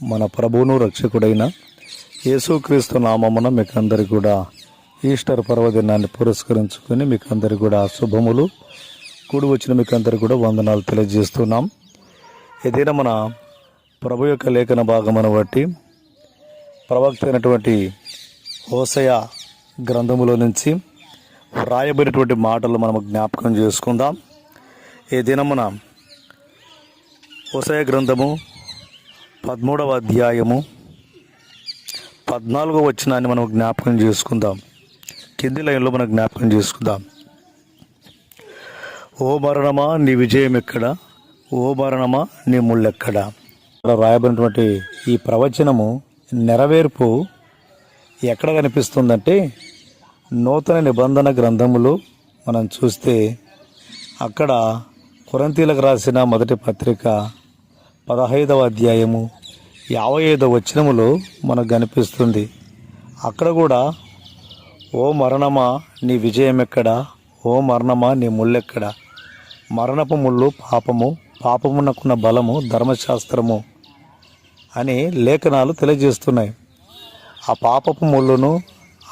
మన ప్రభువును రక్షకుడైన యేసుక్రీస్తు నామమున మీకందరికీ కూడా ఈస్టర్ పర్వదినాన్ని పురస్కరించుకొని మీకందరికీ కూడా శుభములు కూడి వచ్చిన మీకందరికీ కూడా వందనాలు తెలియజేస్తున్నాం. ఏదైనా మన ప్రభు యొక్క లేఖన భాగమును బట్టి ప్రవక్త అయినటువంటి హోషేయ గ్రంథములో నుంచి వ్రాయబడినటువంటి మాటలు మనం జ్ఞాపకం చేసుకుందాం. ఈ దినమున హోషేయ గ్రంథము 13వ అధ్యాయము 14వ వచనాన్ని మనం జ్ఞాపకం చేసుకుందాం. కింది లైన్లో మనం జ్ఞాపకం చేసుకుందాం. ఓ మరణమా నీ విజయం ఎక్కడ, ఓ మరణమా నీ ముళ్ళెక్కడ. రాయబడినటువంటి ఈ ప్రవచనము నెరవేర్పు ఎక్కడ కనిపిస్తుందంటే నూతన నిబంధన గ్రంథములు మనం చూస్తే అక్కడ కొరింథీయులకు రాసిన మొదటి పత్రిక 15వ అధ్యాయము 55వ వచనములో మనకు కనిపిస్తుంది. అక్కడ కూడా ఓ మరణమా నీ విజయం ఎక్కడ, ఓ మరణమా నీ ముళ్ళెక్కడ. మరణపు ముళ్ళు పాపము, పాపమునకున్న బలము ధర్మశాస్త్రము అని లేఖనాలు తెలియజేస్తున్నాయి. ఆ పాపపు ముళ్ళును,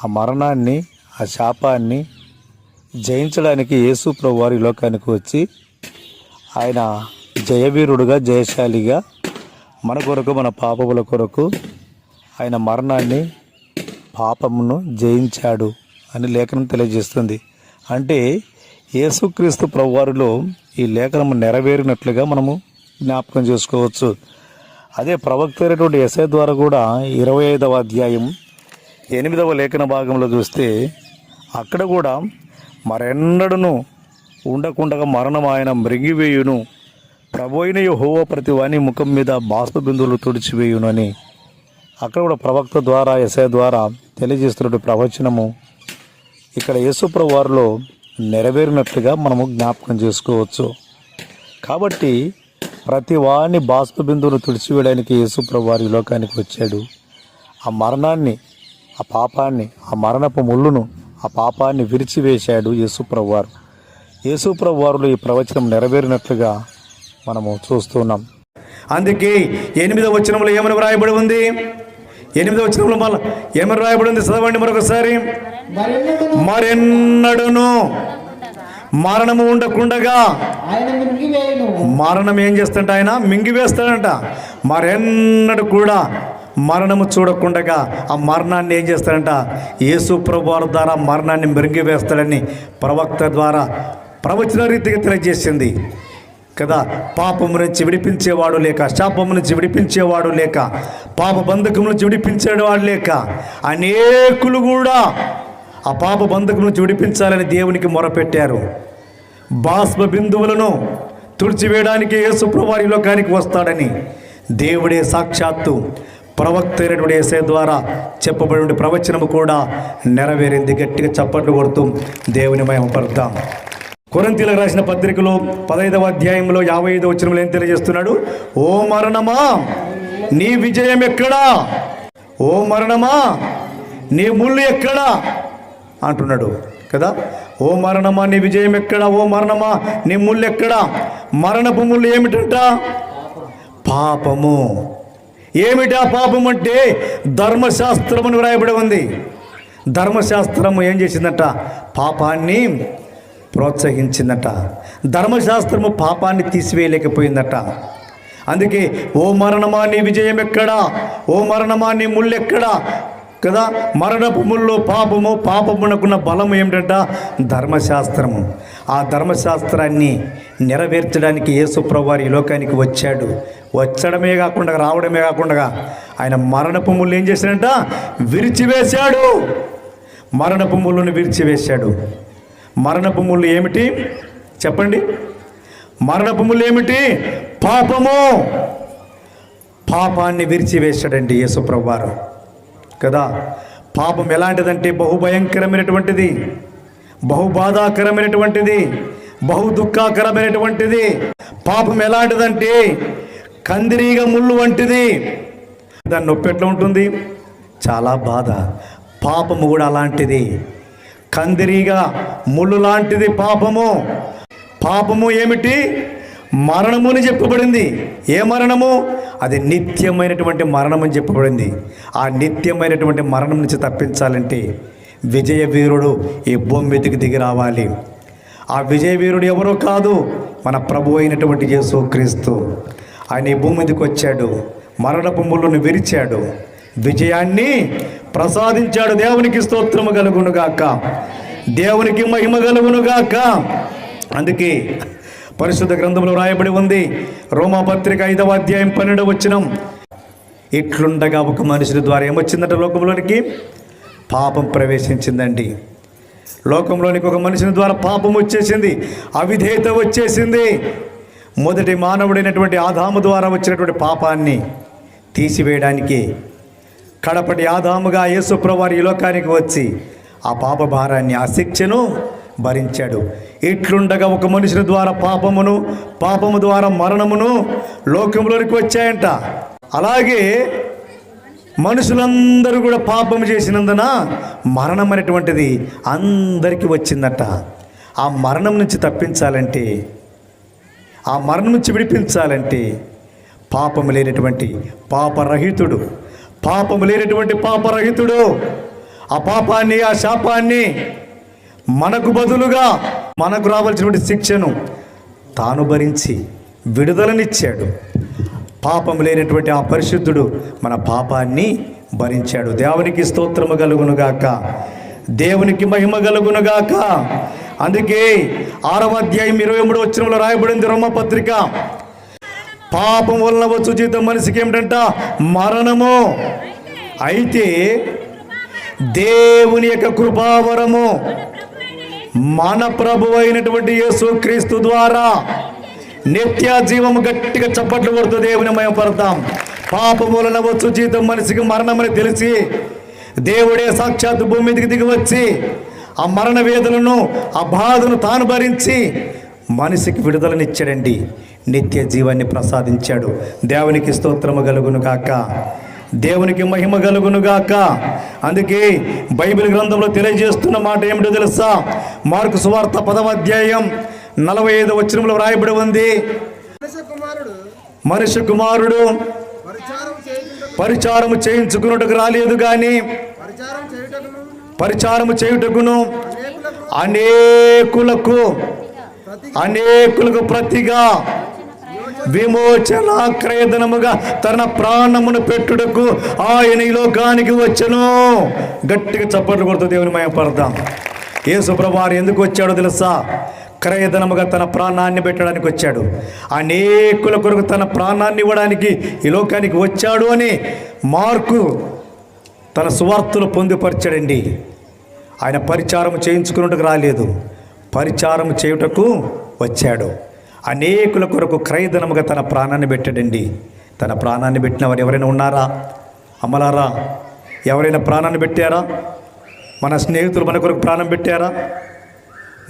ఆ మరణాన్ని, ఆ శాపాన్ని జయించడానికి యేసు ప్రభువు వారి లోకానికి వచ్చి ఆయన జయవీరుడుగా, జయశాలిగా మన కొరకు, మన పాపముల కొరకు ఆయన మరణాన్ని, పాపమును జయించాడు అని లేఖనం తెలియజేస్తుంది. అంటే యేసుక్రీస్తు ప్రభువారిలో ఈ లేఖనం నెరవేరినట్లుగా మనము జ్ఞాపకం చేసుకోవచ్చు. అదే ప్రవక్త అయినటువంటి యెషయా ద్వారా కూడా 25వ అధ్యాయం 8వ లేఖన భాగంలో చూస్తే అక్కడ కూడా మరెన్నడను ఉండకుండా మరణం ఆయన మృంగివేయును, ప్రభు అయిన యెహోవా ప్రతి వాని ముఖం మీద బాష్ప బిందువులు తుడిచివేయును అని అక్కడ కూడా ప్రవక్త ద్వారా, యెషయా ద్వారా తెలియజేస్తున్న ప్రవచనము ఇక్కడ యేసు ప్రభు వారిలో నెరవేరినట్లుగా మనము జ్ఞాపకం చేసుకోవచ్చు. కాబట్టి ప్రతి వాని బాష్ప బిందువును తుడిచివేయడానికి యేసు ప్రభు వారి లోకానికి వచ్చాడు. ఆ మరణాన్ని, ఆ పాపాన్ని, ఆ మరణపు ముళ్ళును, ఆ పాపాన్ని విరిచివేశాడు యేసు ప్రభు వారు. యేసు ప్రభు వారిలో ఈ ప్రవచనం నెరవేరినట్లుగా మనము చూస్తున్నాం. అందుకే 8వ వచనంలో ఏమని వ్రాయబడి ఉంది? 8వ వచనంలో మళ్ళీ ఏమని వ్రాయబడి ఉంది? చదవండి మరొకసారి. మరెన్నడును మరణము ఉండకుండగా మరణం ఏం చేస్తాడంట? ఆయన మింగివేస్తాడంట. మరెన్నడు కూడా మరణము చూడకుండగా ఆ మరణాన్ని ఏం చేస్తాడంట? యేసు ప్రభు వారి ద్వారా మరణాన్ని మింగివేస్తాడని ప్రవక్త ద్వారా ప్రవచన రీతిగా తెలియజేసింది కదా. పాపము నుంచి విడిపించేవాడు లేక, శాపము నుంచి విడిపించేవాడు లేక, పాప బంధకం నుంచి విడిపించేవాడు లేక అనేకులు కూడా ఆ పాప బంధకం నుంచి విడిపించాలని దేవునికి మొరపెట్టారు. బాష్ప బిందువులను తుడిచివేయడానికి యేసు ప్రభు వారి లోకానికి వస్తాడని దేవుడే సాక్షాత్తు ప్రవక్త అయినటువంటి యెషయా ద్వారా చెప్పబడిన ప్రవచనము కూడా నెరవేరింది. గట్టిగా చప్పట్లు కొడుతూ దేవుని మహిమపరుద్దాం. కొరింథీయులకు రాసిన పత్రికలో 15వ అధ్యాయంలో 55వ వచనంలో ఏం తెలియజేస్తున్నాడు? ఓ మరణమా నీ విజయం ఎక్కడా, ఓ మరణమా నీ ముళ్ళు ఎక్కడా అంటున్నాడు కదా. ఓ మరణమా నీ విజయం ఎక్కడా, ఓ మరణమా నీ ముళ్ళు ఎక్కడా. మరణపు ముళ్ళు ఏమిటంట? పాపము. ఏమిటా పాపం అంటే? ధర్మశాస్త్రం అని వ్రాయబడి ఉంది. ధర్మశాస్త్రము ఏం చేసిందట? పాపాన్ని ప్రోత్సహించిందట. ధర్మశాస్త్రము పాపాన్ని తీసివేయలేకపోయిందట. అందుకే ఓ మరణమా నీ విజయం ఎక్కడా, ఓ మరణమా నీ ముళ్ళు ఎక్కడా కదా. మరణపు ముళ్ళు పాపము, పాపమునకున్న బలము ఏమిటంట? ధర్మశాస్త్రము. ఆ ధర్మశాస్త్రాన్ని నెరవేర్చడానికి యేసు ప్రభు వారి లోకానికి వచ్చాడు. వచ్చడమే కాకుండా, రావడమే కాకుండా ఆయన మరణపు ముళ్ళు ఏం చేశాడంట? విరిచివేశాడు. మరణపు ముళ్ళును విరిచివేశాడు. మరణపు ముళ్ళు ఏమిటి చెప్పండి? మరణపు ముళ్ళు ఏమిటి? పాపము. పాపాన్ని విరిచివేశాడండి యేసు ప్రభు వారు కదా. పాపం ఎలాంటిదంటే బహుభయంకరమైనటువంటిది, బహుబాధాకరమైనటువంటిది, బహు దుఃఖకరమైనటువంటిది. పాపం ఎలాంటిదంటే కందిరీగ ముళ్ళు వంటిది. దాని నొప్పి ఎట్లా ఉంటుంది? చాలా బాధ. పాపము కూడా అలాంటిది, కందిరీగ ముళ్ళు లాంటిది పాపము. పాపము ఏమిటి? మరణము అని చెప్పబడింది. ఏ మరణము? అది నిత్యమైనటువంటి మరణం అని చెప్పబడింది. ఆ నిత్యమైనటువంటి మరణం నుంచి తప్పించాలంటే విజయ వీరుడు ఈ భూమి మీదకి దిగి రావాలి. ఆ విజయ వీరుడు ఎవరో కాదు, మన ప్రభు అయినటువంటి యేసుక్రీస్తు. ఆయన ఈ భూమి మీదకి వచ్చాడు, మరణపు ముళ్ళను విరిచాడు, విజయాన్ని ప్రసాదించాడు. దేవునికి స్తోత్రము కలుగునుగాక, దేవునికి మహిమ కలుగునుగాక. అందుకే పరిశుద్ధ గ్రంథంలో రాయబడి ఉంది, రోమాపత్రిక 5వ అధ్యాయం 12వ వచనం, ఇట్లుండగా ఒక మనుషుల ద్వారా ఏమొచ్చిందంటే లోకంలోనికి పాపం ప్రవేశించిందండి. లోకంలోనికి ఒక మనుషుని ద్వారా పాపం వచ్చేసింది, అవిధేయత వచ్చేసింది. మొదటి మానవుడైనటువంటి ఆదాము ద్వారా వచ్చినటువంటి పాపాన్ని తీసివేయడానికి కడపటి ఆదాముగా యేసుప్రభువారు ఈ లోకానికి వచ్చి ఆ పాప భారాన్ని, ఆ శిక్షను భరించాడు. ఇట్లుండగా ఒక మనుషుని ద్వారా పాపము ద్వారా మరణమును లోకంలోనికి వచ్చాయంట. అలాగే మనుషులందరూ కూడా పాపం చేసినందున మరణం అనేటువంటిది అందరికీ వచ్చిందట. ఆ మరణం నుంచి తప్పించాలంటే, ఆ మరణం నుంచి విడిపించాలంటే పాపము లేనటువంటి పాపరహితుడు, ఆ పాపాన్ని, ఆ శాపాన్ని మనకు బదులుగా మనకు రావాల్సినటువంటి శిక్షను తాను భరించి విడుదలనిచ్చాడు. పాపం లేనటువంటి ఆ పరిశుద్ధుడు మన పాపాన్ని భరించాడు. దేవునికి స్తోత్రము కలుగునుగాక, దేవునికి మహిమ కలుగునుగాక. అందుకే 6వ అధ్యాయం 23వ వచనంలో రాయబడింది రోమపత్రిక, పాపం వలన వచ్చు జీతం మనిషికి ఏమిటంట? మరణము. అయితే దేవుని యొక్క కృపావరము మన ప్రభు అయినటువంటి యేసుక్రీస్తు ద్వారా నిత్య జీవము. గట్టిగా చప్పట్లు కొడుతూ దేవుని మహిమపడతాం. పాపం వలన వచ్చు జీతం మనిషికి మరణమని తెలిసి దేవుడే సాక్షాత్ భూమి మీదకి దిగి వచ్చి ఆ మరణ వేదనను, ఆ బాధను తాను భరించి మనిషికి విడుదలనిచ్చాడండి, నిత్య జీవాన్ని ప్రసాదించాడు. దేవునికి స్తోత్రము కలుగునుగాక, దేవునికి మహిమ కలుగునుగాక. అందుకే బైబిల్ గ్రంథంలో తెలియజేస్తున్న మాట ఏమిటో తెలుసా? మార్కు సువార్త 10వ అధ్యాయం 45వ వచనంలో వ్రాయబడి ఉంది, మనుష్య కుమారుడు పరిచారము చేయించుకున్నట్టుకు రాలేదు కానీ పరిచారము చేయుటకును అనేకులకు ప్రతిగా విమోచన క్రయధనముగా తన ప్రాణమును పెట్టుటకు ఆయన ఈ లోకానికి వచ్చెను. గట్టిగా చప్పట్లు కొడుతూ దేవుని మహిమపడతాం. యేసు ప్రభువారు ఎందుకు వచ్చాడో తెలుసా? క్రయధనముగా తన ప్రాణాన్ని పెట్టడానికి వచ్చాడు. అనేకుల కొరకు తన ప్రాణాన్ని ఇవ్వడానికి ఈ లోకానికి వచ్చాడు అని మార్కు తన సువార్తలు పొందుపరిచాడండి. ఆయన పరిచారం చేయించుకున్నట్టుకు రాలేదు, పరిచారం చేయుటకు వచ్చాడు. అనేకుల కొరకు క్రయధనముగా తన ప్రాణాన్ని పెట్టాడండి. తన ప్రాణాన్ని పెట్టిన వారు ఎవరైనా ఉన్నారా? అమ్మలారా, ఎవరైనా ప్రాణాన్ని పెట్టారా? మన స్నేహితులు మన కొరకు ప్రాణం పెట్టారా?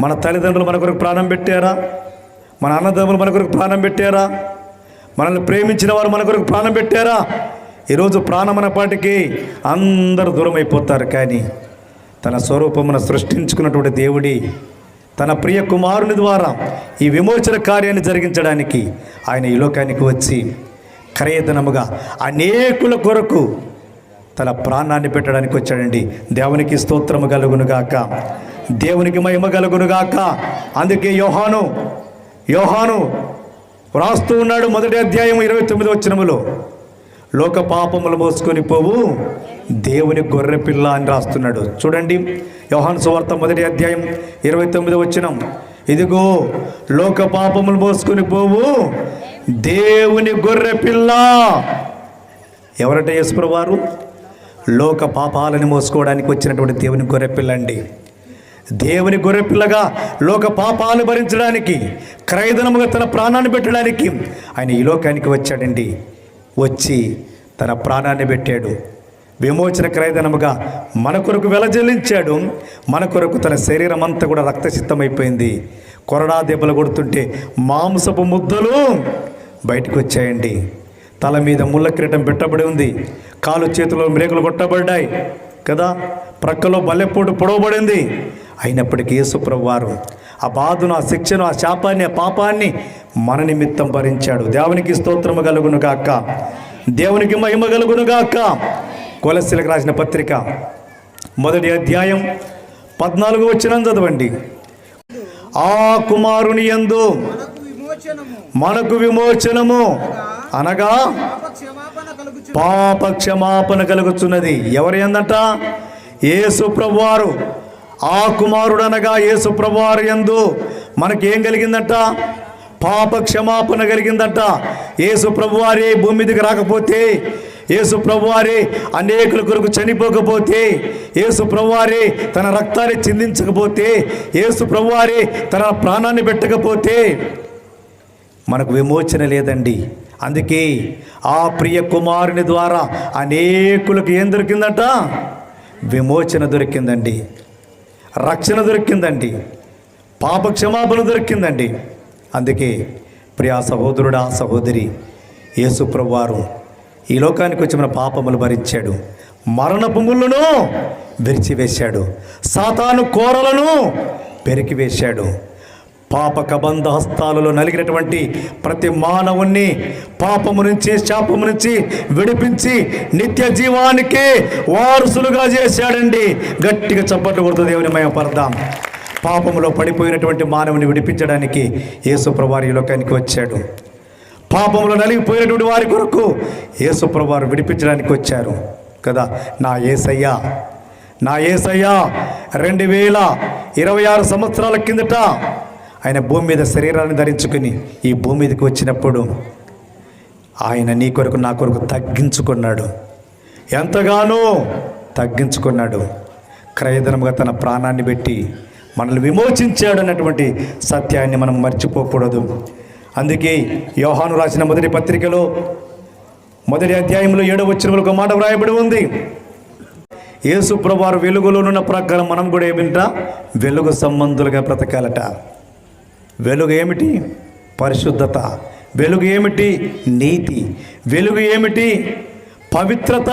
మన తల్లిదండ్రులు మన కొరకు ప్రాణం పెట్టారా? మన అన్నదమ్ములు మన కొరకు ప్రాణం పెట్టారా? మనల్ని ప్రేమించిన వారు మన కొరకు ప్రాణం పెట్టారా? ఈరోజు ప్రాణం అన్నపాటికి అందరూ దూరం అయిపోతారు. కానీ తన స్వరూపమును సృష్టించుకున్నటువంటి దేవుడి తన ప్రియ కుమారుని ద్వారా ఈ విమోచన కార్యాన్ని జరిగించడానికి ఆయన ఈ లోకానికి వచ్చి క్రయధనముగా అనేకుల కొరకు తన ప్రాణాన్ని పెట్టడానికి వచ్చాడండి. దేవునికి స్తోత్రము కలుగునుగాక, దేవునికి మహిమ కలుగునుగాక. అందుకే యోహాను వ్రాస్తూ ఉన్నాడు 1వ అధ్యాయం 29వ వచనములో, లోక పాపములు మోసుకొని పోవు దేవుని గొర్రెపిల్ల అని రాస్తున్నాడు. చూడండి, యోహాను సువార్త 1వ అధ్యాయం 29వ వచనం, ఇదిగో లోక పాపములు మోసుకొని పోవు దేవుని గొర్రెపిల్ల. ఎవరట? యేసుప్రభువు వారు లోక పాపాలను మోసుకోవడానికి వచ్చినటువంటి దేవుని గొర్రెపిల్ల అండి. దేవుని గొర్రెపిల్లగా లోక పాపాలు భరించడానికి, క్రయధనముగా తన ప్రాణాన్ని పెట్టడానికి ఆయన ఈ లోకానికి వచ్చాడండి. వచ్చి తన ప్రాణాన్ని పెట్టాడు. విమోచన క్రయధనముగా మన కొరకు వెలజల్లించాడు. మన కొరకు తన శరీరం అంతా కూడా రక్తసిద్ధమైపోయింది. కొరడా దెబ్బలు కొడుతుంటే మాంసపు ముద్దలు బయటకు వచ్చాయండి. తల మీద ముళ్ళ కిరీటం పెట్టబడి ఉంది, కాలు చేతుల్లో మేకులు కొట్టబడ్డాయి కదా, ప్రక్కలో బల్లెపోటు పొడవబడింది. అయినప్పటికీ యేసు ప్రభువారు ఆ బాధను, ఆ శిక్షను, ఆ శాపాన్ని, ఆ పాపాన్ని మన నిమిత్తం భరించాడు. దేవునికి స్తోత్రము కలుగును గాక, దేవునికి మహిమ కలుగును గాక. కొలస్సీలకు రాసిన పత్రిక 1వ అధ్యాయం 14వ వచనం చదవండి. ఆ కుమారుని యందు మనకు విమోచనము అనగా పాప క్షమాపణ కలుగుచున్నది. ఎవరి యందట? యేసు ప్రభువారు. ఆ కుమారుడు అనగా యేసు ప్రభువారు యందు మనకేం కలిగిందట? పాప క్షమాపణ కలిగిందట. యేసు ప్రభువారే భూమి మీదకి రాకపోతే, యేసు ప్రభువారే అనేకుల కొరకు చనిపోకపోతే, యేసు ప్రభువారే తన రక్తాన్ని చిందించకపోతే, యేసు ప్రభువారే తన ప్రాణాన్ని పెట్టకపోతే మనకు విమోచన లేదండి. అందుకే ఆ ప్రియ కుమారుని ద్వారా అనేకులకు ఏం దొరికిందట? విమోచన దొరికిందండి, రక్షణ దొరికిందండి, పాప క్షమాపణ దొరికిందండి. అందుకే ప్రియా సహోదరుడా, సహోదరి, యేసు ప్రభువారు ఈ లోకానికి వచ్చి మన పాపములు భరించాడు, మరణపు ముళ్ళును విరిచివేశాడు, సాతాను కోరలను పెరికివేశాడు. పాప కబంధ హస్తాలలో నలిగినటువంటి ప్రతి మానవుణ్ణి పాపము నుంచి, శాపము నుంచి విడిపించి నిత్య జీవానికి వారసులుగా చేశాడండి. గట్టిగా చప్పట్లు కొడుతూ దేవుని మహిమపడదాం. పాపములో పడిపోయినటువంటి మానవుని విడిపించడానికి యేసు ప్రభువారు ఈ లోకానికి వచ్చాడు. పాపములో నలిగిపోయినటువంటి వారి కొరకు యేసు ప్రభువారు విడిపించడానికి వచ్చారు కదా. నా యేసయ్య 2026 సంవత్సరాల కిందట ఆయన భూమి మీద శరీరాన్ని ధరించుకుని ఈ భూమి మీదకి వచ్చినప్పుడు ఆయన నీ కొరకు, నా కొరకు తగ్గించుకున్నాడు. ఎంతగానో తగ్గించుకున్నాడు. క్రయధనముగా తన ప్రాణాన్ని పెట్టి మనల్ని విమోచించాడు అన్నటువంటి సత్యాన్ని మనం మర్చిపోకూడదు. అందుకే యోహాను రాసిన మొదటి పత్రికలో 1వ అధ్యాయంలో 7వ వచనంలో ఒక మాట వ్రాయబడి ఉంది. యేసు ప్రభువారు వెలుగులోనున్న ప్రకారం మనం కూడా ఏమిట? వెలుగు సంబంధులుగా బ్రతకాలట. వెలుగు ఏమిటి? పరిశుద్ధత. వెలుగు ఏమిటి? నీతి. వెలుగు ఏమిటి? పవిత్రత.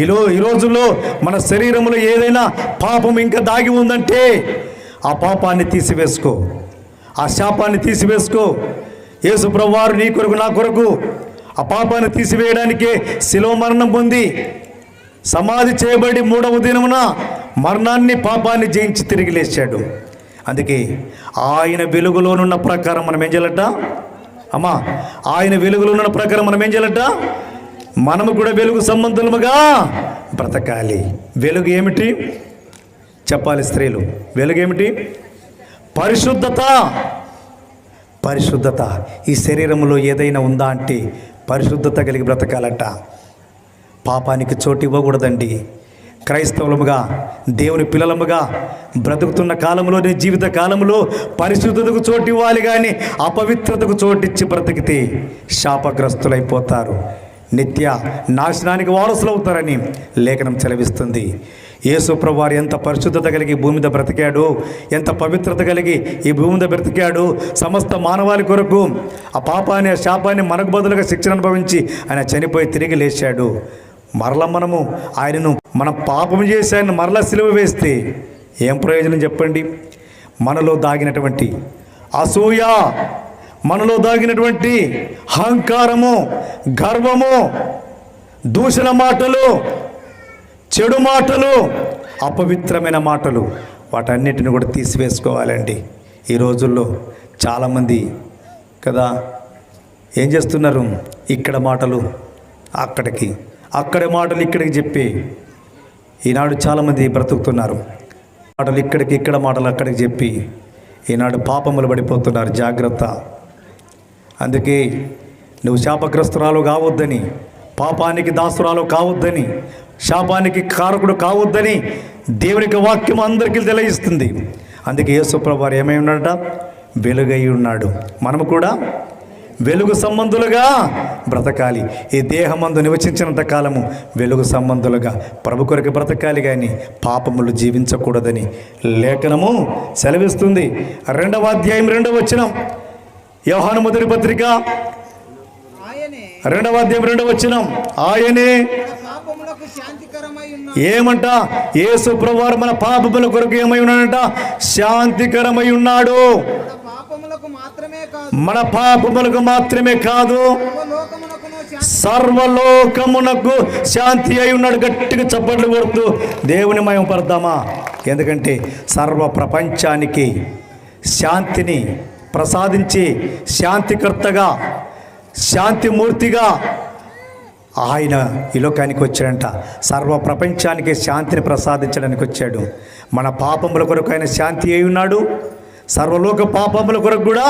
ఈ రోజుల్లో మన శరీరంలో ఏదైనా పాపం ఇంకా దాగి ఉందంటే ఆ పాపాన్ని తీసివేసుకో, ఆ శాపాన్ని తీసివేసుకో. యేసు ప్రభువారు నీ కొరకు, నా కొరకు ఆ పాపాన్ని తీసివేయడానికే శిలువ మరణం పొంది సమాధి చేయబడి 3వ దినమున మరణాన్ని, పాపాన్ని జయించి తిరిగి లేచాడు. అందుకే ఆయన వెలుగులోనున్న ప్రకారం మనం ఏం చేయాలట? అమ్మా, ఆయన వెలుగులోనున్న ప్రకారం మనం ఏం చేయాలట? మనము కూడా వెలుగు సంబంధముగా బ్రతకాలి. వెలుగు ఏమిటి చెప్పాలి స్త్రీలు? వెలుగు ఏమిటి? పరిశుద్ధత. పరిశుద్ధత. ఈ శరీరంలో ఏదైనా ఉందా అంటే పరిశుద్ధత కలిగి బ్రతకాలట. పాపానికి చోటు ఇవ్వకూడదండి. క్రైస్తవులముగా, దేవుని పిల్లలముగా బ్రతుకుతున్న కాలంలో, నీ జీవిత కాలంలో పరిశుద్ధతకు చోటు ఇవ్వాలి. కానీ అపవిత్రతకు చోటిచ్చి బ్రతికితే శాపగ్రస్తులైపోతారు, నిత్య నాశనానికి వారసులు అవుతారని లేఖనం సెలవిస్తుంది. యేసు ప్రభువారు ఎంత పరిశుద్ధత కలిగి భూమి మీద బ్రతికాడు, ఎంత పవిత్రత కలిగి ఈ భూమి మీద బ్రతికాడు. సమస్త మానవాళి కొరకు ఆ పాపాన్ని, ఆ శాపాన్ని మనకు బదులుగా శిక్షణ అనుభవించి ఆయన చనిపోయి తిరిగి లేచాడు. మరలా మనము ఆయనను, మన పాపం చేసి ఆయన మరలా సిలువ వేస్తే ఏం ప్రయోజనం చెప్పండి? మనలో దాగినటువంటి అసూయ, మనలో దాగినటువంటి అహంకారము, గర్వము, దూషణ మాటలు, చెడు మాటలు, అపవిత్రమైన మాటలు, వాటన్నిటిని కూడా తీసివేసుకోవాలండి. ఈ రోజుల్లో చాలామంది కదా ఏం చేస్తున్నారు? ఇక్కడ మాటలు అక్కడికి, అక్కడి మాటలు ఇక్కడికి చెప్పి ఈనాడు చాలామంది బ్రతుకుతున్నారు. మాటలు ఇక్కడికి, ఇక్కడ మాటలు అక్కడికి చెప్పి ఈనాడు పాపములు పడిపోతున్నారు. జాగ్రత్త. అందుకే నువ్వు శాపగ్రస్తురాలు కావద్దని, పాపానికి దాసురాలు కావద్దని, శాపానికి కారకుడు కావద్దని దేవునికి వాక్యం అందరికీ తెలియజేస్తుంది. అందుకే యేసు ప్రభువారు ఏమై ఉన్నాడట? వెలుగై ఉన్నాడు. మనము కూడా వెలుగు సంబంధులుగా బ్రతకాలి. ఈ దేహమందు నివసించినంత కాలము వెలుగు సంబంధులుగా ప్రభు కొరకు బ్రతకాలి, కానీ పాపములు జీవించకూడదని లేఖనము సెలవిస్తుంది. 2వ అధ్యాయం 2వ వచనం, యోహాను మొదటి పత్రిక 2వ అధ్యాయం 2వ వచనం, ఆయనే పాపములకు శాంతికరమై ఉన్నాడు. ఏమంట? యేసు ప్రభువారు మన పాపముల కొరకు ఏమై ఉన్నాడంట? శాంతికరమై ఉన్నాడు. మన పాపములకు మాత్రమే కాదు, మన పాపములకు మాత్రమే కాదు, సర్వలోకమునకును శాంతి. సర్వలోకమునకు శాంతి అయి ఉన్నాడు. గట్టిగా చప్పట్లు కొడుతూ దేవుని మహిమ పడదామా? ఎందుకంటే సర్వ ప్రపంచానికి శాంతిని ప్రసాదించి శాంతికర్తగా, శాంతిమూర్తిగా ఆయన ఈ లోకానికి వచ్చాడంట. సర్వ ప్రపంచానికి శాంతిని ప్రసాదించడానికి వచ్చాడు. మన పాపముల కొరకు ఆయన శాంతి అయి ఉన్నాడు. సర్వలోక పాపముల కొరకు కూడా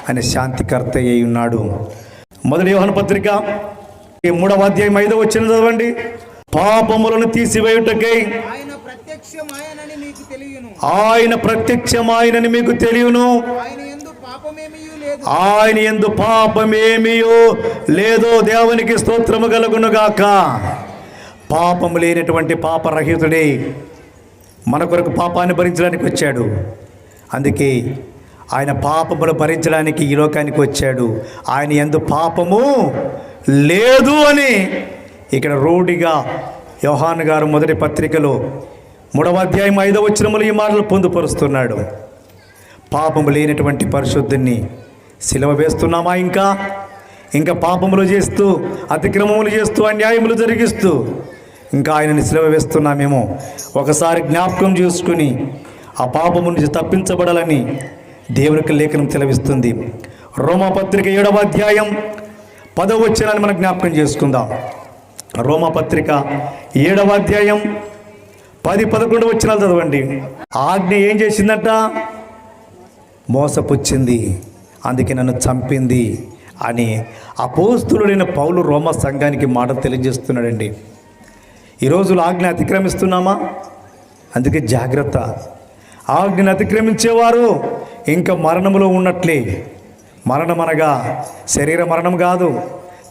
ఆయన శాంతికర్త అయి ఉన్నాడు. మొదటి యోహాను పత్రిక 3వ అధ్యాయం 5వ వచనం చదవండి. పాపములను తీసివేయుటకై ఆయన ప్రత్యక్షమాయనని మీకు తెలియను. ఆయన ప్రత్యక్షమాయనని మీకు తెలియను. ఆయన యందు పాపమేమీయూ లేదు. ఆయన యందు పాపమేమియో లేదో. దేవునికి స్తోత్రము కలుగునుగాక. పాపము లేనటువంటి పాపరహితుడే మన కొరకు పాపాన్ని భరించడానికి వచ్చాడు. అందుకే ఆయన పాపములు భరించడానికి ఈ లోకానికి వచ్చాడు. ఆయన యందు పాపము లేదు అని ఇక్కడ రూఢిగా యోహాను గారు మొదటి పత్రికలో 3వ అధ్యాయం 5వ వచనములో ఈ మాటలు పొందుపరుస్తున్నాడు. పాపము లేనటువంటి పరిశుద్ధుని సిలువ వేస్తున్నామా? ఇంకా పాపములు చేస్తూ, అతిక్రమములు చేస్తూ, అన్యాయములు జరిగిస్తూ ఇంకా ఆయనని సిలువ వేస్తున్నామేమో. ఒకసారి జ్ఞాపకం చేసుకుని ఆ పాపము నుంచి తప్పించబడాలని దేవునికి లేఖనం సెలవిస్తుంది. రోమాపత్రిక 7వ అధ్యాయం 10వ వచనాన్ని మనం జ్ఞాపకం చేసుకుందాం. రోమాపత్రిక 7వ అధ్యాయం 10-11 వచనాలు చదవండి. ఆజ్ఞ ఏం చేసిందట? మోసపుచ్చింది, అందుకే నన్ను చంపింది అని అపోస్తులుడైన పౌలు రోమా సంఘానికి మాట తెలియజేస్తున్నాడండి. ఈ రోజులు ఆజ్ఞ అతిక్రమిస్తున్నామా? అందుకే జాగ్రత్త. ఆజ్ఞను అతిక్రమించేవారు ఇంకా మరణములో ఉన్నట్లే. మరణం అనగా శరీర మరణం కాదు.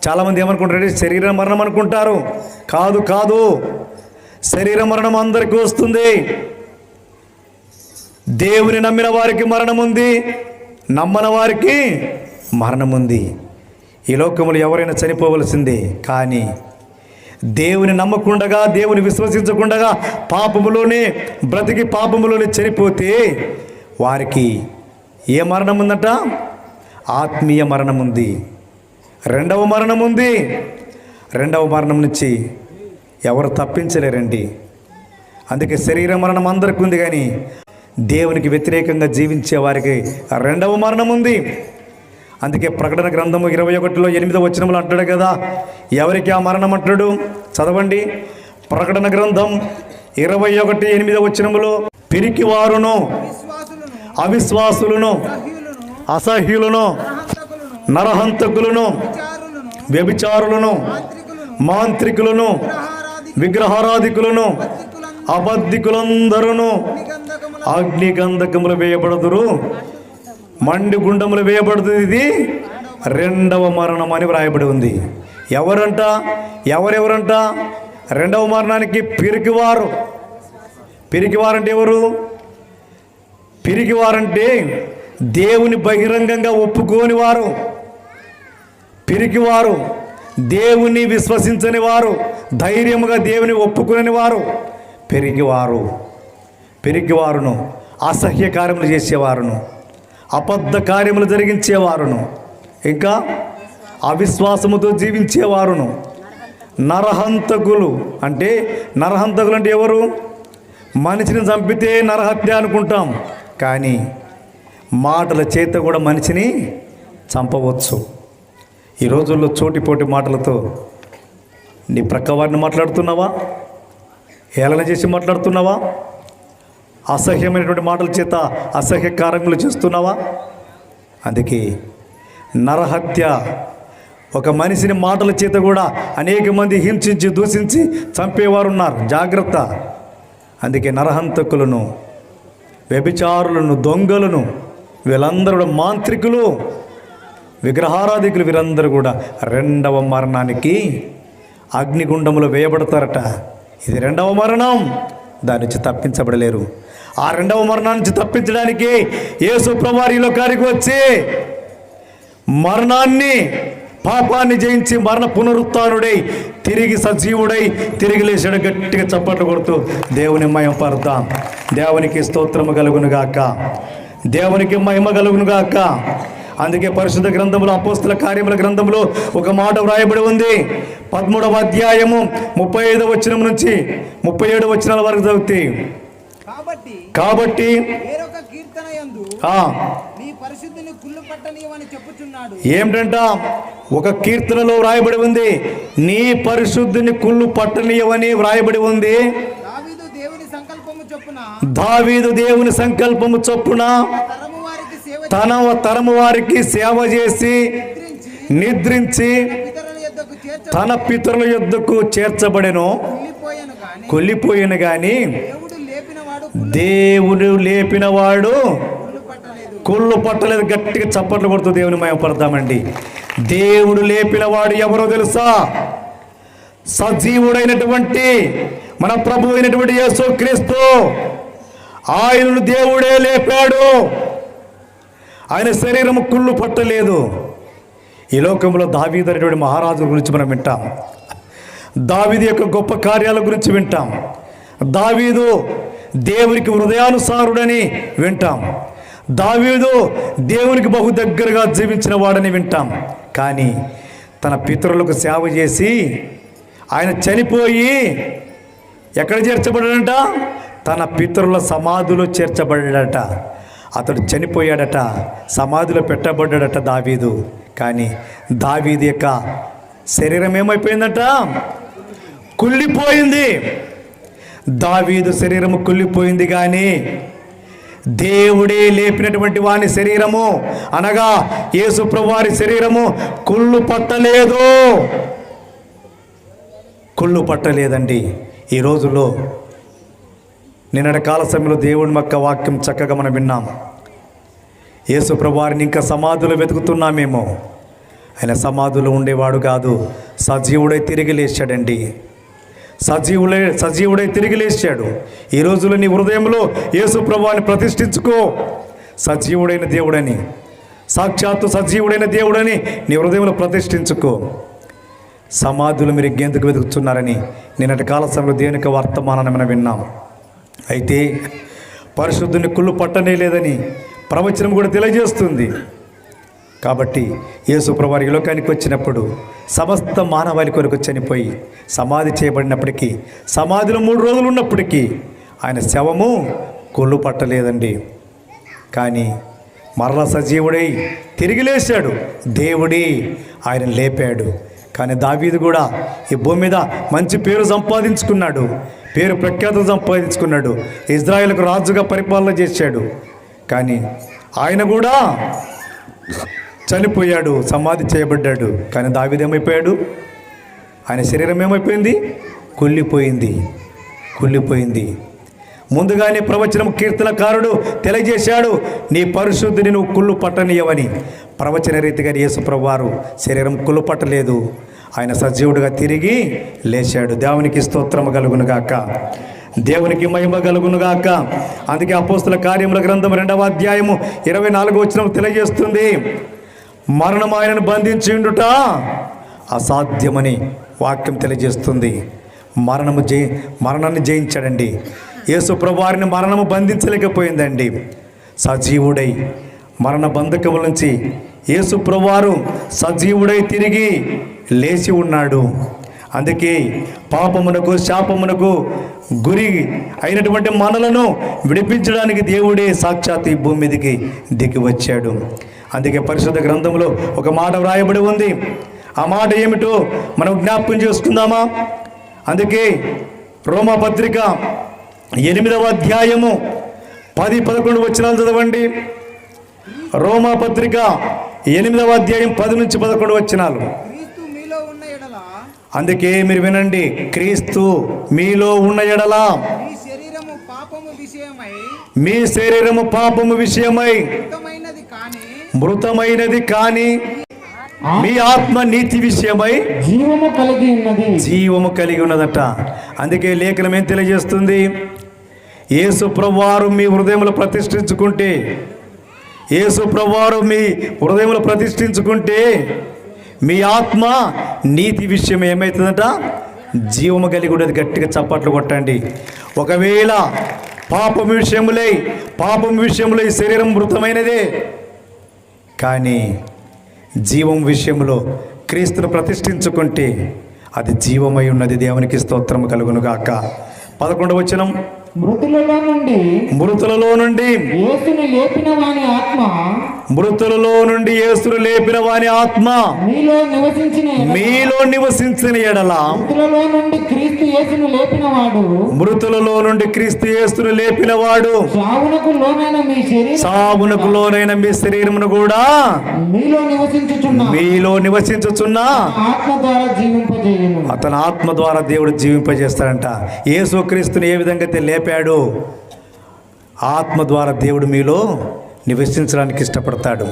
చాలామంది ఏమనుకుంటారు? శరీర మరణం అనుకుంటారు. కాదు కాదు, శరీర మరణం అందరికీ వస్తుంది. దేవుని నమ్మిన వారికి మరణం ఉంది, నమ్మని వారికి మరణం ఉంది. ఈ లోకములు ఎవరైనా చనిపోవలసిందే. కానీ దేవుని నమ్మకుండగా, దేవుని విశ్వసించకుండగా పాపములోనే బ్రతికి పాపములోనే చనిపోతే వారికి ఏ మరణం ఉందట? ఆత్మీయ మరణం ఉంది. రెండవ మరణం ఉంది. రెండవ మరణం నుంచి ఎవరు తప్పించలేరండి. అందుకే శరీర మరణం అందరికీ ఉంది, కానీ దేవునికి వ్యతిరేకంగా జీవించే వారికి రెండవ మరణం ఉంది. అందుకే ప్రకటన గ్రంథము 21లో 8వ వచనంలో అంటాడు కదా, ఎవరికి ఆ మరణం అంటాడు? చదవండి. ప్రకటన గ్రంథం 21:8వ వచనములో, పిరికివారును, అవిశ్వాసులను, అసహ్యులను, నరహంతకులను, వ్యభిచారులను, మాంత్రికులను, విగ్రహారాధికులను, అబద్ధికులందరూ అగ్నిగంధకములు వేయబడుదురు, మండి గుండములు వేయబడుతుంది. ఇది రెండవ మరణం అని వ్రాయబడి ఉంది. ఎవరంట? ఎవరెవరంట? రెండవ మరణానికి పిరికివారు. పిరికివారంటే ఎవరు? పిరికివారంటే దేవుని బహిరంగంగా ఒప్పుకోని వారు. పిరికివారు దేవుని విశ్వసించని వారు, ధైర్యముగా దేవుని ఒప్పుకుని వారు పిరికివారు. పిరికివారును, అసహ్య కార్యములు చేసేవారును, అబద్ధ కార్యములు జరిగించేవారును, ఇంకా అవిశ్వాసముతో జీవించేవారును, నరహంతకులు. అంటే నరహంతకులు అంటే ఎవరు? మనిషిని చంపితే నరహత్య అనుకుంటాం, కానీ మాటల చేత కూడా మనిషిని చంపవచ్చు. ఈ రోజుల్లో చోటిపోటి మాటలతో నీ ప్రక్కవారిని మాట్లాడుతున్నావా? హేళన చేసి మాట్లాడుతున్నావా? అసహ్యమైనటువంటి మాటల చేత అసహ్య కార్యములు చేస్తున్నావా? అందుకే నరహత్య, ఒక మనిషిని మాటల చేత కూడా అనేక మంది హింసించి దూషించి చంపేవారు ఉన్నారు. జాగ్రత్త. అందుకే నరహంతకులను, వ్యభిచారులను, దొంగలను, వీళ్ళందరూ కూడా మాంత్రికులు, విగ్రహారాధికులు, వీరందరూ కూడా రెండవ మరణానికి అగ్నిగుండములో వేయబడతారట. ఇది రెండవ మరణం. దాని నుంచి తప్పించబడలేరు. ఆ రెండవ మరణాన్ని నుంచి తప్పించడానికి యేసు ప్రభువు ఈ లోకానికి వచ్చి మరణాన్ని పాపాన్ని జయించి మరణ పునరుత్థానుడై తిరిగి సజీవుడై తిరిగి లేచాడు. గట్టిగా చప్పట్లు కొడుతూ దేవుని మహిమ పడతాం. దేవునికి స్తోత్రము కలుగును గాక, దేవునికి మహిమ కలుగును గాక. అందుకే పరిశుద్ధ గ్రంథంలో అపోస్తల కార్యముల గ్రంథంలో ఒక మాట వ్రాయబడి ఉంది. 13వ అధ్యాయము 35వ వచనం నుంచి 37వ వచనాల వరకు చదివితే, కాబట్టి వేరొక కీర్తన యందు నీ పరిశుద్ధిని కుళ్ళు పట్టనీయమని చెప్పుచున్నాడు. ఏమిటంట? ఒక కీర్తనలో వ్రాయబడి ఉంది, నీ పరిశుద్ధిని కుళ్ళు పట్టనీయమని వ్రాయబడి ఉంది. దావీదు దేవుని సంకల్పము చొప్పున తరము వారికి సేవ తన తరము వారికి సేవ చేసి నిద్రించి పితరుల యొద్దకు తన పితరుల యొద్దకు చేర్చబడెను. కొల్లిపోయాను గాని దేవుడు లేపినవాడు కుళ్ళు పట్టలేదు. గట్టిగా చప్పట్లు కొడుతూ దేవుని మహిమపడతామండి. దేవుడు లేపినవాడు ఎవరో తెలుసా? సజీవుడైనటువంటి మన ప్రభు అయినటువంటి యేసుక్రీస్తు. ఆయనను దేవుడే లేపాడు. ఆయన శరీరము కుళ్ళు పట్టలేదు. ఈ లోకంలో దావీదు అనేటువంటి మహారాజు గురించి మనం వింటాం. దావీదు యొక్క గొప్ప కార్యాల గురించి వింటాం. దావీదు దేవునికి హృదయానుసారుడని వింటాం. దావీదు దేవునికి బహు దగ్గరగా జీవించిన వాడని వింటాం. కానీ తన పితరులకు సేవ చేసి ఆయన చనిపోయి ఎక్కడ చేర్చబడ్డాడట? తన పితరుల సమాధిలో చేర్చబడ్డాడట. అతడు చనిపోయాడట, సమాధిలో పెట్టబడ్డాడట దావీదు. కానీ దావీదు యొక్క శరీరం ఏమైపోయిందట? కుళ్ళిపోయింది. దావీదు శరీరము కుళ్ళిపోయింది. కానీ దేవుడే లేపినటువంటి వాని శరీరము అనగా యేసు ప్రభువారి శరీరము కుళ్ళు పట్టలేదండి. ఈ రోజుల్లో నిన్నటి కాల సమయంలో దేవుని యొక్క వాక్యం చక్కగా మనం విన్నాం. యేసు ప్రభువారిని ఇంకా సమాధులు వెతుకుతున్నామేమో. ఆయన సమాధులు ఉండేవాడు కాదు, సజీవుడై తిరిగి లేచాడండి. సజీవుడై తిరిగి లేచాడు. ఈ రోజులో నీ హృదయంలో యేసు ప్రభువాన్ని ప్రతిష్ఠించుకో. సజీవుడైన దేవుడని, సాక్షాత్తు సజీవుడైన దేవుడని నీ హృదయంలో ప్రతిష్ఠించుకో. సమాధులు మీరు ఇంకెందుకు వెతుకుతున్నారని నిన్నటి కాల సమయంలో దేవుని యొక్క వర్తమానాన్ని మనం విన్నాం. అయితే పరిశుద్ధుని కుళ్ళు పట్టనే లేదని ప్రవచనం కూడా తెలియజేస్తుంది. కాబట్టి యేసు ప్రభువు ఈ లోకానికి వచ్చినప్పుడు సమస్త మానవాళి కొరకు చనిపోయి సమాధి చేయబడినప్పటికీ, సమాధిలో 3 రోజులు ఉన్నప్పటికీ ఆయన శవము కుళ్ళు పట్టలేదండి. కానీ మరలా సజీవుడై తిరిగి లేచాడు. దేవుడి ఆయన లేపాడు. కానీ దావీదు కూడా ఈ భూమి మీద మంచి పేరు సంపాదించుకున్నాడు, పేరు ప్రఖ్యాతులు సంపాదించుకున్నాడు. ఇజ్రాయేలుకు రాజుగా పరిపాలన చేశాడు. కానీ ఆయన కూడా చనిపోయాడు, సమాధి చేయబడ్డాడు. కానీ దావీదు ఏమైపోయాడు? ఆయన శరీరం ఏమైపోయింది? కుళ్ళిపోయింది. ముందుగానే ప్రవచనం కీర్తనకారుడు తెలియజేశాడు, నీ పరిశుద్ధిని నువ్వు కుళ్ళు పట్టనీయవని. ప్రవచన రీతిగా యేసు ప్రభువారు శరీరం కుళ్ళు పట్టలేదు. ఆయన సజీవుడిగా తిరిగి లేచాడు. దేవునికి స్తోత్రము కలుగునుగాక, దేవునికి మహిమ కలుగునుగాక. అందుకే అపోస్తల కార్యముల గ్రంథం 2వ అధ్యాయము 24వ వచనం తెలియజేస్తుంది, మరణం ఆయనను బంధించిండుట అసాధ్యమని వాక్యం తెలియజేస్తుంది. మరణాన్ని జయించాడండి. యేసు ప్రభువారిని మరణము బంధించలేకపోయిందండి. సజీవుడై మరణ బంధకముల నుంచి యేసు ప్రభువారు సజీవుడై తిరిగి లేచి ఉన్నాడు. అందుకే పాపమునకు శాపమునకు గురి అయినటువంటి మనలను విడిపించడానికి దేవుడే సాక్షాత్ ఈ భూమి మీదకి దిగి వచ్చాడు. అందుకే పరిశుద్ధ గ్రంథంలో ఒక మాట వ్రాయబడి ఉంది. ఆ మాట ఏమిటో మనం జ్ఞాపకం చేసుకుందామా? అందుకే రోమా పత్రిక 8వ అధ్యాయము 10-11 వచనాలు చదవండి. రోమా పత్రిక 8వ అధ్యాయం 10 నుంచి 11 వచనాలు. అందుకే మీరు వినండి, క్రీస్తు మీలో ఉన్న ఎడల మీ శరీరము పాపము విషయమై మృతమైనది కానీ మీ ఆత్మ నీతి విషయమై జీవము కలిగి ఉన్నదట. అందుకే లేఖనం ఏం తెలియజేస్తుంది? యేసు ప్రభువారు మీ హృదయంలో ప్రతిష్ఠించుకుంటే, యేసు ప్రభువారు మీ హృదయంలో ప్రతిష్ఠించుకుంటే మీ ఆత్మ నీతి విషయం ఏమవుతుందంట? జీవము కలిగి ఉండేది. గట్టిగా చప్పట్లు కొట్టండి. ఒకవేళ పాపం విషయములో ఈ శరీరం మృతమైనదే, కానీ జీవం విషయంలో క్రీస్తును ప్రతిష్ఠించుకుంటే అది జీవమై ఉన్నది. దేవునికి స్తోత్రం కలుగును గాక. 11వ వచనం, మృతులలో నుండి యేసును లేపిన వాని ఆత్మ మీలో నివసించిన ఎడల మృతులలో నుండి క్రీస్తు యేసును లేపినవాడు సావునకు లోనైన మీ శరీరమును కూడా మీలో నివసించుచున్న అతని ఆత్మ ద్వారా దేవుడు జీవింపజేస్తాడంట. యేసు క్రీస్తుని ఏ విధంగా అయితే లేపాడు, ఆత్మ ద్వారా దేవుడు మీలో నివసించడానికి ఇష్టపడతాడు.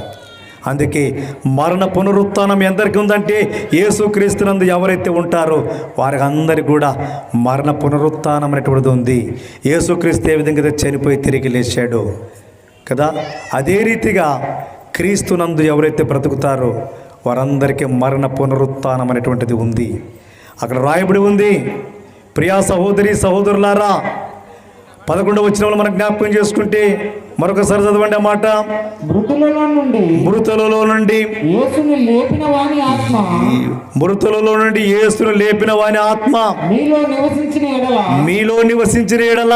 అందుకే మరణ పునరుత్థానం ఎందరికి ఉందంటే, యేసుక్రీస్తునందు ఎవరైతే ఉంటారో వారికి అందరికీ కూడా మరణ పునరుత్థానం అనేటువంటిది ఉంది. యేసుక్రీస్తు ఏ విధంగా అయితే చనిపోయి తిరిగి లేచాడు కదా, అదే రీతిగా క్రీస్తునందు ఎవరైతే బ్రతుకుతారో వారందరికీ మరణ పునరుత్థానం అనేటువంటిది ఉంది. అక్కడ రాయబడి ఉంది. ప్రియా సహోదరి సహోదరులారా, 11వ వచనంలో మనం జ్ఞాపకం చేసుకుంటే మరొకసారి చదవండి ఆ మాట. మృతులలో నుండి యేసును లేపిన వాని ఆత్మ మీలో నివసించిన ఎడల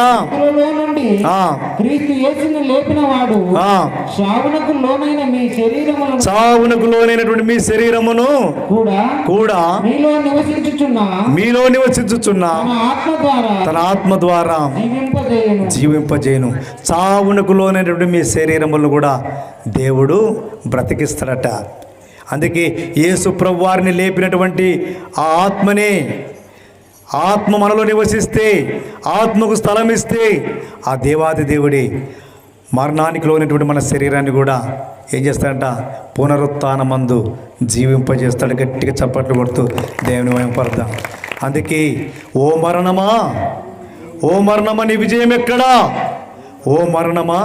చావునకు లోనైనటువంటి మీ శరీరమును కూడా మీలో నివసించుచున్న తన ఆత్మ ద్వారా జీవింపజేయును. చావునకు లోనైనటువంటి మీ శరీరములను కూడా దేవుడు బ్రతికిస్తాడట. అందుకే యేసు ప్రభు వారిని లేపినటువంటి ఆ ఆత్మ మనలో నివసిస్తే, ఆత్మకు స్థలం ఇస్తే, ఆ దేవాది దేవుడి మరణానికి లోనటువంటి మన శరీరాన్ని కూడా ఏం చేస్తాడంట? పునరుత్థానమందు జీవింపజేస్తాడు. గట్టిగా చప్పట్లు కొడుతూ దేవుని మహిమపడదాం. అందుకే ఓ మరణమా నీ విజయం ఎక్కడా? ఓ మరణమా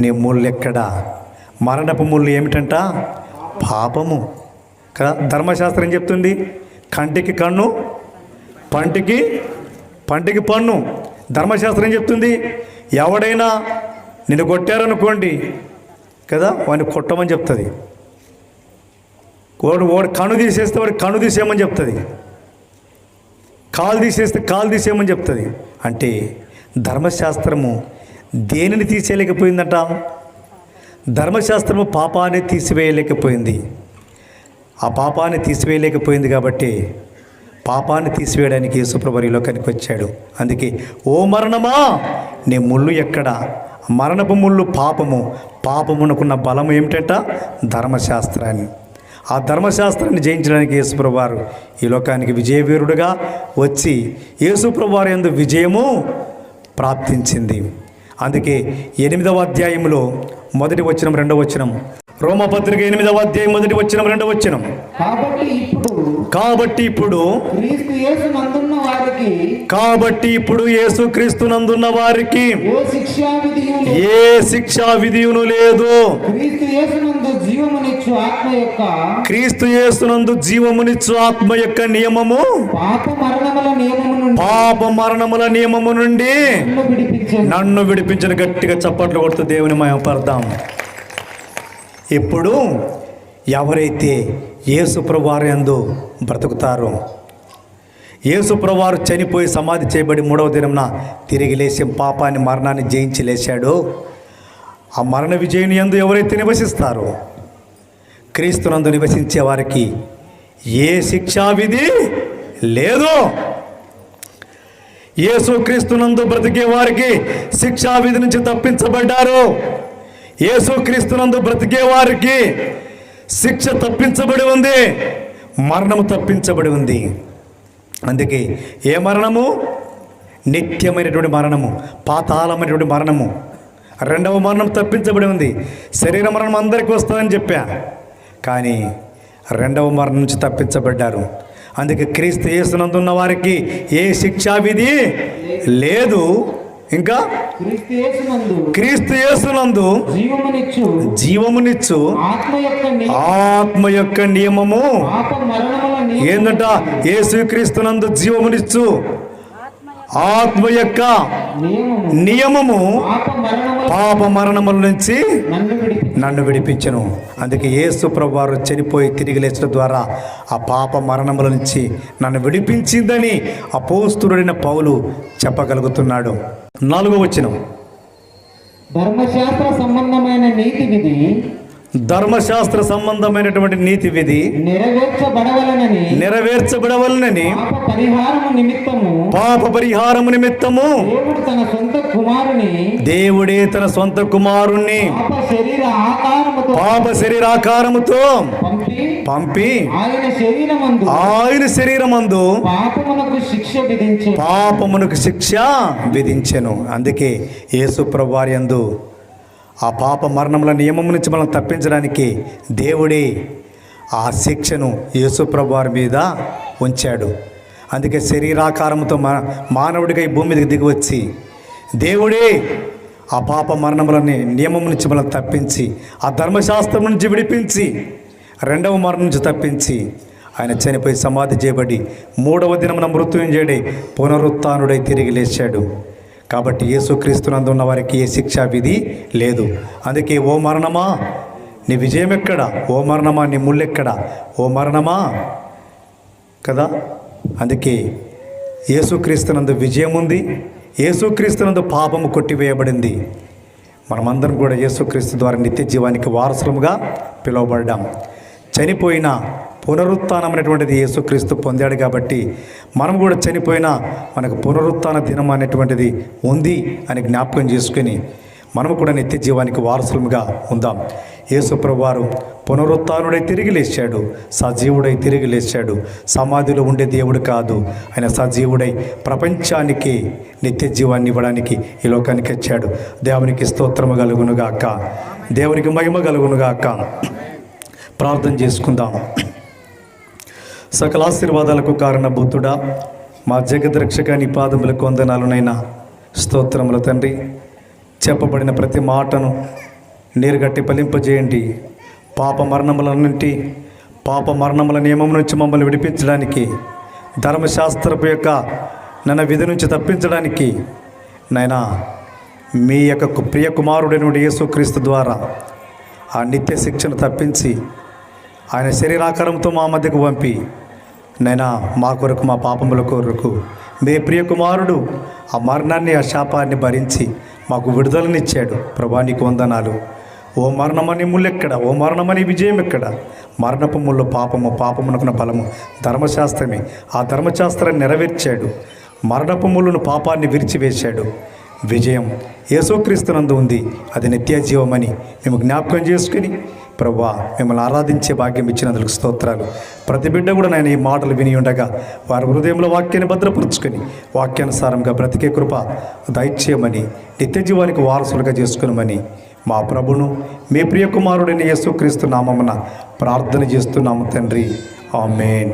నీ ముళ్ళు ఎక్కడా? మరణపు ముళ్ళు ఏమిటంట? పాపము కదా. ధర్మశాస్త్రం చెప్తుంది, కంటికి కన్ను, పంటికి పన్ను. ధర్మశాస్త్రం చెప్తుంది, ఎవడైనా నిన్ను కొట్టారనుకోండి కదా, వాడిని కొట్టమని చెప్తుంది. వాడు కన్ను తీసేస్తే వాడు కన్ను తీసేయమని చెప్తుంది. కాలు తీసేస్తే కాలు తీసేయమని చెప్తుంది. అంటే ధర్మశాస్త్రము దేనిని తీసేయలేకపోయిందట? ధర్మశాస్త్రము పాపాన్ని తీసివేయలేకపోయింది. ఆ పాపాన్ని తీసివేయలేకపోయింది కాబట్టి పాపాన్ని తీసివేయడానికి యేసుప్రభు ఈ లోకానికి వచ్చాడు. అందుకే ఓ మరణమా నీ ముళ్ళు ఎక్కడ? మరణపు ముళ్ళు పాపమునకున్న బలము ఏమిటంట? ధర్మశాస్త్రాన్ని. ఆ ధర్మశాస్త్రాన్ని జయించడానికి యేసుప్రభు వారు ఈ లోకానికి విజయవీరుడుగా వచ్చి యేసుప్రభు వారి యందు విజయము ప్రాప్తించింది. అందుకే 8వ అధ్యాయంలో 1వ వచనం 2వ వచనం, రోమపత్రిక 8వ అధ్యాయం 1వ వచనం 2వ వచనం, కాబట్టి ఇప్పుడు యేసుక్రీస్తునందున్న వారికి ఏ శిక్షా విధియును లేదు. క్రీస్తు యేసునందు జీవమునిచ్చు ఆత్మ యొక్క నియమము పాప మరణముల నియమము నుండి నన్ను విడిపించిన. గట్టిగా చప్పట్లు కొడుతూ దేవుని మహిమపడదాం. ఇప్పుడు ఎవరైతే యేసుప్రభు వారి యందు బ్రతుకుతారో, యేసుప్రభు వారు చనిపోయి సమాధి చేయబడి 3వ దినమున తిరిగి లేచి పాపాన్ని మరణాన్ని జయించి లేచాడో, ఆ మరణ విజయుని యందు ఎవరైతే నివసిస్తారో, క్రీస్తునందు నివసించే వారికి ఏ శిక్షా విధి లేదు. యేసుక్రీస్తునందు బ్రతికే వారికి శిక్షా విధి నుంచి తప్పించబడ్డారు. యేసుక్రీస్తునందు బ్రతికే వారికి శిక్ష తప్పించబడి ఉంది, మరణము తప్పించబడి ఉంది. అందుకే ఏ మరణము? నిత్యమైనటువంటి మరణము, పాతాళమైనటువంటి మరణము. 2వ మరణం తప్పించబడి ఉంది. శరీర మరణం అందరికీ వస్తుందని చెప్పా, కానీ 2వ మరణం నుంచి తప్పించబడ్డారు. అందుకే క్రీస్తు యేసునందున్న వారికి ఏ శిక్షా విధి లేదు. ఇంకా క్రీస్తు యేసునందు క్రీస్తు యేసునందు జీవమునిచ్చు జీవమునిచ్చు ఆత్మ యొక్క నియమము పాప మరణముల ఏందంట? యేసుక్రీస్తునందు జీవమునిచ్చు ఆత్మ యొక్క నియమము పాప మరణముల నుంచి నన్ను విడిపించను. అందుకే యేసు ప్రభువారు చనిపోయి తిరిగి లేచడం ద్వారా ఆ పాప మరణముల నుంచి నన్ను విడిపించిందని అపోస్తుడైన పౌలు చెప్పగలుగుతున్నాడు. 4వ వచనం, ధర్మశాస్త్ర సంబంధమైన నీతి విధి ధర్మశాస్త్ర సంబంధమైనటువంటి నీతి విధి నెరవేర్చబడవలనని పాప పరిహారము నిమిత్తము దేవుడే తన సొంత కుమారుణ్ణి పాప శరీరాకారముతో పంపి ఆయన శరీరమందు పాపమునకు శిక్ష విధించెను. అందుకే యేసు ప్రభువారి యందు ఆ పాప మరణముల నియమం నుంచి మనం తప్పించడానికి దేవుడే ఆ శిక్షను యేసు ప్రభువారి మీద ఉంచాడు. అందుకే శరీరాకారంతో మానవుడిగా ఈ భూమి మీదకి దిగి వచ్చి దేవుడే ఆ పాప మరణములని నియమం నుంచి మనం తప్పించి ఆ ధర్మశాస్త్రం నుంచి విడిపించి రెండవ మరణం నుంచి తప్పించి ఆయన చనిపోయి సమాధి చేయబడి 3వ దినమున మృత్యుంజయుడై పునరుత్థానుడై తిరిగి లేచాడు. కాబట్టి యేసుక్రీస్తునందు ఉన్న వారికి ఏ శిక్షా విధి లేదు. అందుకే ఓ మరణమా నీ విజయం ఎక్కడా, ఓ మరణమా నీ ముళ్ళెక్కడా, ఓ మరణమా కదా. అందుకే యేసుక్రీస్తునందు విజయం ఉంది, యేసుక్రీస్తునందు పాపము కొట్టివేయబడింది. మనమందరం కూడా యేసుక్రీస్తు ద్వారా నిత్య జీవానికి వారసులుగా పిలువబడ్డాం. చనిపోయిన పునరుత్థానం అనేటువంటిది యేసుక్రీస్తు పొందాడు కాబట్టి మనం కూడా చనిపోయినా మనకు పునరుత్థాన దినం అనేటువంటిది ఉంది అని జ్ఞాపకం చేసుకుని మనము కూడా నిత్య జీవానికి వారసులుగా ఉందాం. యేసు ప్రభువారు పునరుత్థానుడై తిరిగి లేచాడు, సజీవుడై తిరిగి లేచాడు. సమాధిలో ఉండే దేవుడు కాదు, ఆయన సజీవుడై ప్రపంచానికి నిత్య జీవాన్ని ఇవ్వడానికి ఈ లోకానికి వచ్చాడు. దేవునికి స్తోత్రము కలుగునుగాక, దేవునికి మహిమ కలుగునుగాక. ప్రార్థన చేసుకుందాం. సకల ఆశీర్వాదాలకు కారణభూతుడా మా జగద్రక్షక నీ పాదములకు వందనాలునైనా స్తోత్రముల తండ్రి. చెప్పబడిన ప్రతి మాటను నీరుగట్టి ఫలింపజేయండి. పాప మరణముల నియమం నుంచి మమ్మల్ని విడిపించడానికి, ధర్మశాస్త్రపు యొక్క నన్న విధి నుంచి తప్పించడానికి నైనా మీ యొక్క ప్రియ కుమారుడైన యేసుక్రీస్తు ద్వారా ఆ నిత్య శిక్షను తప్పించి ఆయన శరీరాకారంతో మా మధ్యకు పంపి నైనా మా కొరకు, మా పాపముల కొరకు మీ ప్రియ కుమారుడు ఆ మరణాన్ని, ఆ శాపాన్ని భరించి మాకు విడుదలనిచ్చాడు. ప్రభా నీకు వందనాలు. ఓ మరణమని ముళ్ళెక్కడ, ఓ మరణమని విజయం ఎక్కడ? మరణపు ముళ్ళు పాపమునకున్న ఫలము ధర్మశాస్త్రమే. ఆ ధర్మశాస్త్రాన్ని నెరవేర్చాడు. మరణపు ముళ్ళును పాపాన్ని విరిచివేశాడు. విజయం యేసుక్రీస్తునందు ఉంది, అది నిత్య జీవమని మేము జ్ఞాపకం చేసుకుని ప్రభువా మిమ్మల్ని ఆరాధించే భాగ్యం ఇచ్చినందుకు స్తోత్రాలు. ప్రతి బిడ్డ కూడా నేను ఈ మాటలు విని ఉండగా వారి హృదయంలో వాక్యాన్ని భద్రపరుచుకొని వాక్యానుసారంగా బ్రతికే కృప దయచేయమని, నిత్య జీవానికి వారసులుగా చేసుకునమని మా ప్రభును మీ ప్రియ కుమారుడైన యేసుక్రీస్తు నామమున ప్రార్థన చేస్తున్నాము తండ్రి. ఆమేన్.